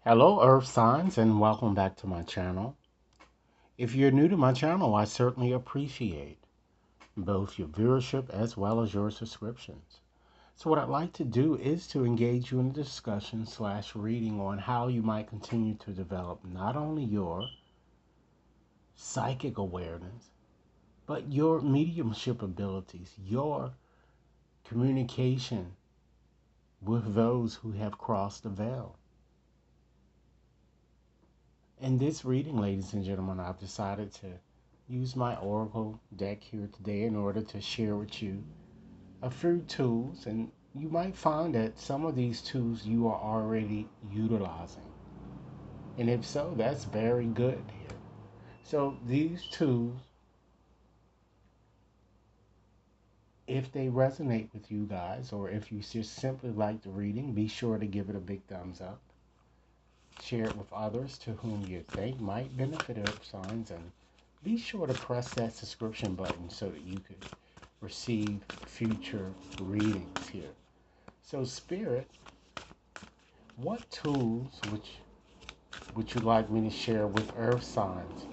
Hello, Earth Signs, and welcome back to my channel. If you're new to my channel, I certainly appreciate both your viewership as well as your subscriptions. So what I'd like to do is to engage you in a discussion slash reading on how you might continue to develop not only your psychic awareness, but your mediumship abilities, your communication with those who have crossed the veil. In this reading, ladies and gentlemen, I've decided to use my Oracle deck here today in order to share with you a few tools, and you might find that some of these tools you are already utilizing. And if so, that's very good here. So these tools, if they resonate with you guys, or if you just simply like the reading, be sure to give it a big thumbs up. Share it with others to whom you think might benefit Earth Signs, and be sure to press that subscription button so that you could receive future readings here. So, Spirit, what tools would you like me to share with Earth Signs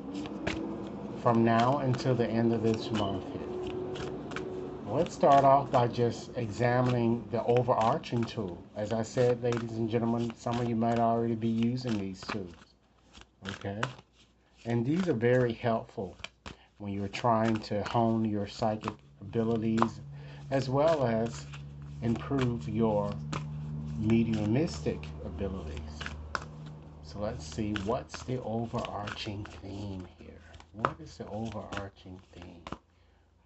from now until the end of this month here? Let's start off by just examining the overarching tool. As I said, ladies and gentlemen, some of you might already be using these tools. Okay? And these are very helpful when you're trying to hone your psychic abilities as well as improve your mediumistic abilities. So let's see, what's the overarching theme here? What is the overarching theme?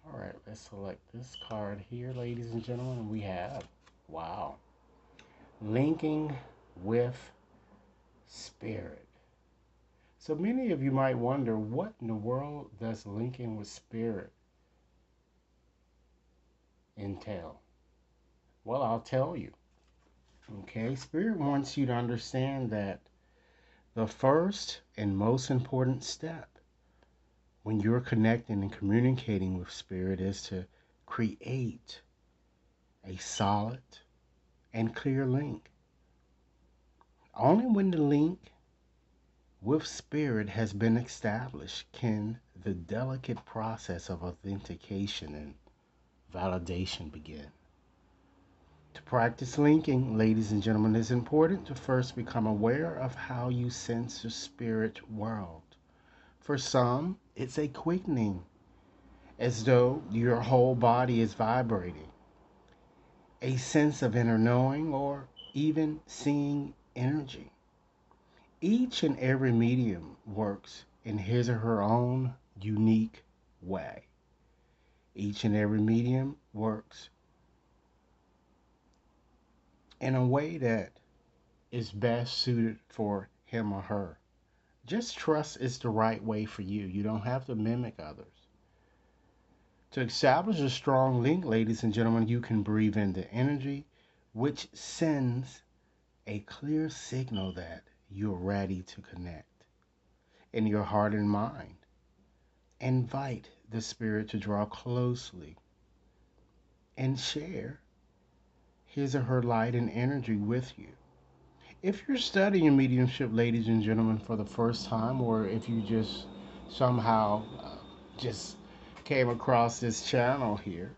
All right, let's select this card here, ladies and gentlemen. We have, wow, linking with spirit. So many of you might wonder, what in the world does linking with spirit entail? Well, I'll tell you. Okay, Spirit wants you to understand that the first and most important step when you're connecting and communicating with Spirit is to create a solid and clear link. Only when the link with Spirit has been established can the delicate process of authentication and validation begin. To practice linking, ladies and gentlemen, it's important to first become aware of how you sense the spirit world. For some, it's a quickening, as though your whole body is vibrating, a sense of inner knowing, or even seeing energy. Each and every medium works in his or her own unique way. Each and every medium works in a way that is best suited for him or her. Just trust it's the right way for you. You don't have to mimic others. To establish a strong link, ladies and gentlemen, you can breathe in the energy, which sends a clear signal that you're ready to connect. In your heart and mind, invite the spirit to draw closely and share his or her light and energy with you. If you're studying mediumship, ladies and gentlemen, for the first time, or if you just somehow just came across this channel here,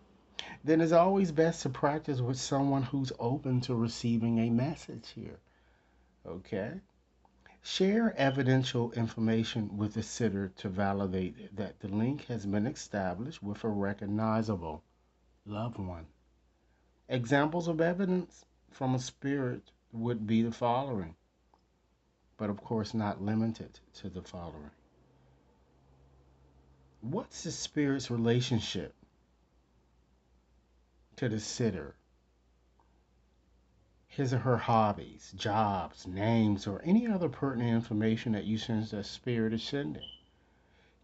then it's always best to practice with someone who's open to receiving a message here. Okay? Share evidential information with the sitter to validate that the link has been established with a recognizable loved one. Examples of evidence from a spirit would be the following, but of course not limited to the following. What's the spirit's relationship to the sitter? His or her hobbies, jobs, names, or any other pertinent information that you sense that spirit is sending.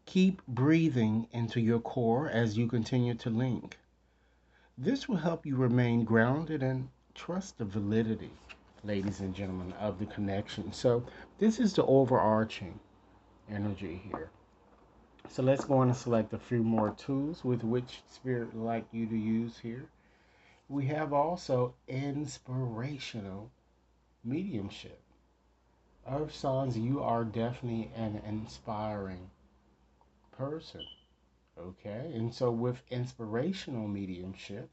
Keep breathing into your core as you continue to link. This will help you remain grounded and trust the validity, ladies and gentlemen, of the connection. So this is the overarching energy here. So let's go on and select a few more tools with which Spirit would like you to use here. We have also inspirational mediumship. Earth signs, you are definitely an inspiring person. Okay, and so with inspirational mediumship,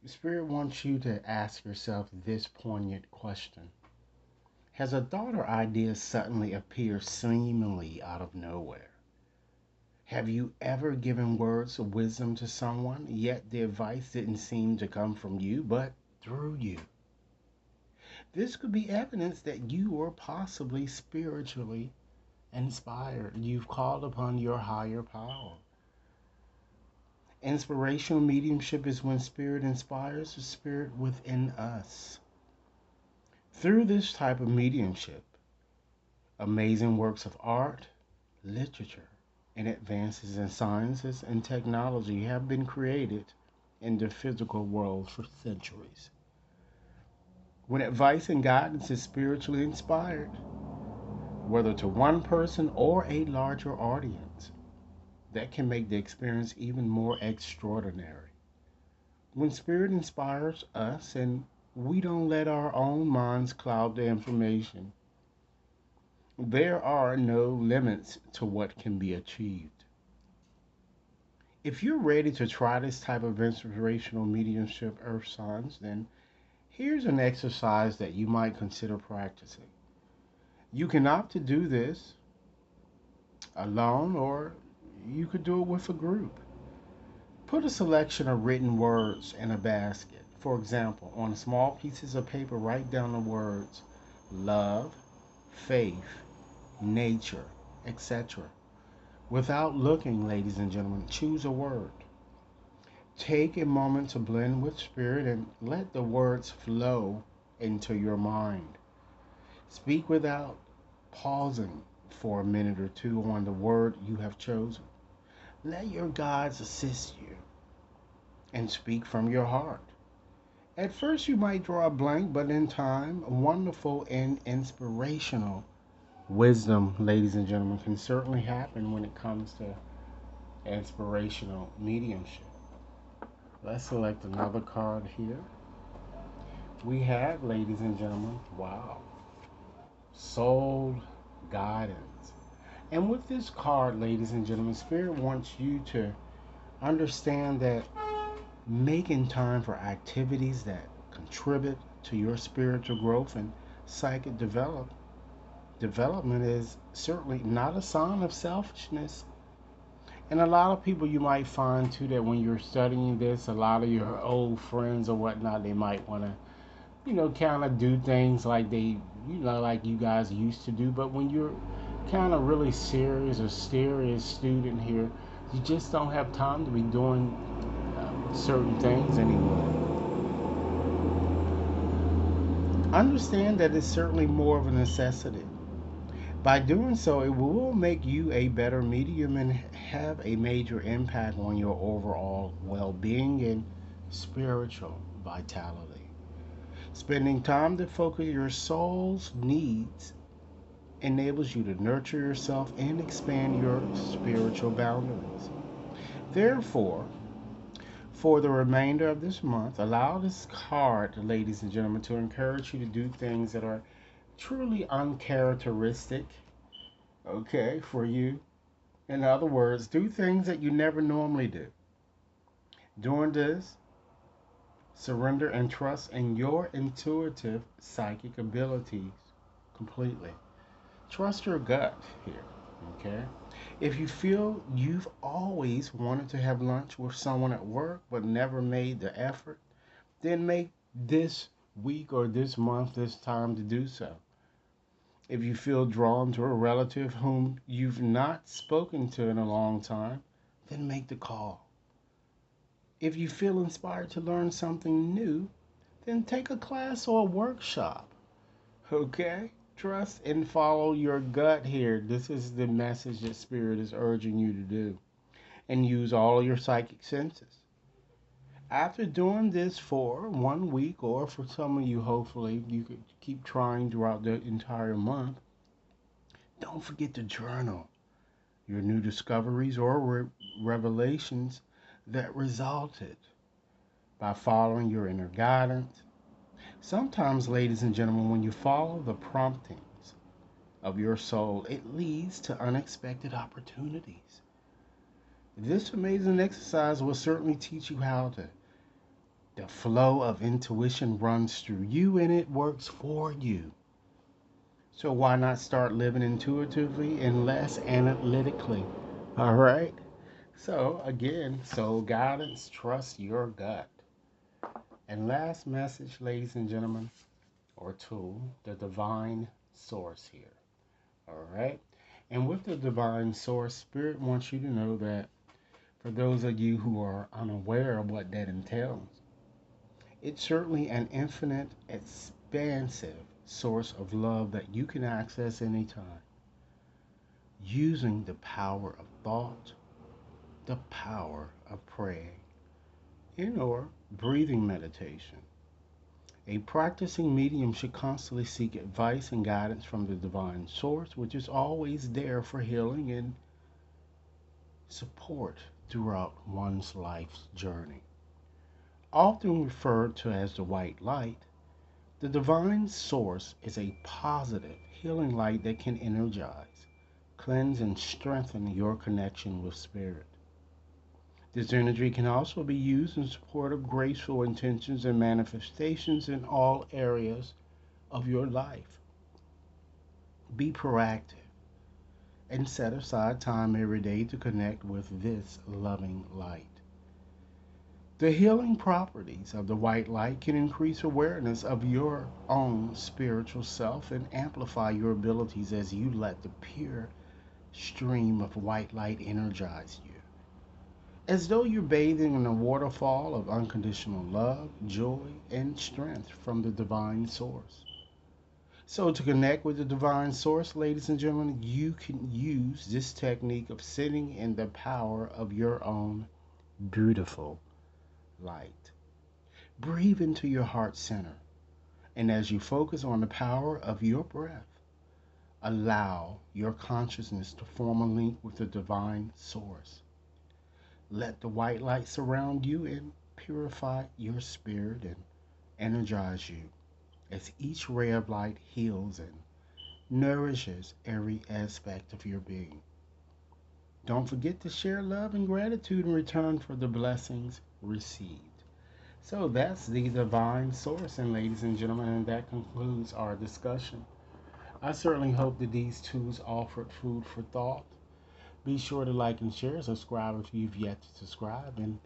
Spirit wants you to ask yourself this poignant question. Has a thought or idea suddenly appeared seemingly out of nowhere? Have you ever given words of wisdom to someone, yet the advice didn't seem to come from you, but through you? This could be evidence that you were possibly spiritually inspired. You've called upon your higher power. Inspirational mediumship is when spirit inspires the spirit within us. Through this type of mediumship, amazing works of art, literature, and advances in sciences and technology have been created in the physical world for centuries. When advice and guidance is spiritually inspired, whether to one person or a larger audience, that can make the experience even more extraordinary. When spirit inspires us and we don't let our own minds cloud the information, there are no limits to what can be achieved. If you're ready to try this type of inspirational mediumship, earth signs, then here's an exercise that you might consider practicing. You can opt to do this alone, or you could do it with a group. Put a selection of written words in a basket. For example, on small pieces of paper, write down the words love, faith, nature, etc. Without looking, ladies and gentlemen, choose a word. Take a moment to blend with spirit and let the words flow into your mind. Speak without pausing for a minute or two on the word you have chosen. Let your guides assist you and speak from your heart. At first, you might draw a blank, but in time, wonderful and inspirational wisdom, ladies and gentlemen, can certainly happen when it comes to inspirational mediumship. Let's select another card here. We have, ladies and gentlemen, wow, soul guidance. And with this card, ladies and gentlemen, Spirit wants you to understand that making time for activities that contribute to your spiritual growth and psychic development is certainly not a sign of selfishness. And a lot of people, you might find too that when you're studying this, a lot of your old friends or whatnot, they might want to, kind of do things like like you guys used to do. But when you're kind of really serious or serious student here, you just don't have time to be doing certain things anymore. Understand that it's certainly more of a necessity. By doing so, it will make you a better medium and have a major impact on your overall well being and spiritual vitality. Spending time to focus your soul's needs enables you to nurture yourself and expand your spiritual boundaries. Therefore, for the remainder of this month, allow this card, ladies and gentlemen, to encourage you to do things that are truly uncharacteristic, okay, for you. In other words, do things that you never normally do. Doing this, surrender and trust in your intuitive psychic abilities completely. Trust your gut here, okay? If you feel you've always wanted to have lunch with someone at work but never made the effort, then make this week or this month this time to do so. If you feel drawn to a relative whom you've not spoken to in a long time, then make the call. If you feel inspired to learn something new, then take a class or a workshop. Okay? Trust and follow your gut here. This is the message that Spirit is urging you to do. And use all your psychic senses. After doing this for 1 week, or for some of you, hopefully, you could keep trying throughout the entire month, don't forget to journal your new discoveries or revelations that resulted by following your inner guidance, Sometimes, ladies and gentlemen, when you follow the promptings of your soul, it leads to unexpected opportunities. This amazing exercise will certainly teach you how to the flow of intuition runs through you and it works for you. So why not start living intuitively and less analytically? All right. So again, soul guidance, trust your gut. And last message, ladies and gentlemen, or tool, the divine source here. All right. And with the divine source, Spirit wants you to know that for those of you who are unaware of what that entails, it's certainly an infinite, expansive source of love that you can access anytime using the power of thought, the power of praying, and or breathing meditation. A practicing medium should constantly seek advice and guidance from the divine source, which is always there for healing and support throughout one's life's journey. Often referred to as the white light, the divine source is a positive, healing light that can energize, cleanse, and strengthen your connection with spirit. This energy can also be used in support of graceful intentions and manifestations in all areas of your life. Be proactive and set aside time every day to connect with this loving light. The healing properties of the white light can increase awareness of your own spiritual self and amplify your abilities as you let the pure stream of white light energize you. As though you're bathing in a waterfall of unconditional love, joy, and strength from the divine source. So, to connect with the divine source, ladies and gentlemen, you can use this technique of sitting in the power of your own beautiful light. Breathe into your heart center, and as you focus on the power of your breath, allow your consciousness to form a link with the divine source. Let the white light surround you and purify your spirit and energize you as each ray of light heals and nourishes every aspect of your being. Don't forget to share love and gratitude in return for the blessings received. So that's the divine source, and ladies and gentlemen, and that concludes our discussion. I certainly hope that these tools offered food for thought. Be sure to like and share, subscribe if you've yet to subscribe, and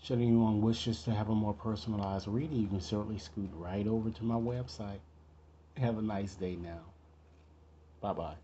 should anyone wishes to have a more personalized reading, you can certainly scoot right over to my website. Have a nice day now. Bye-bye.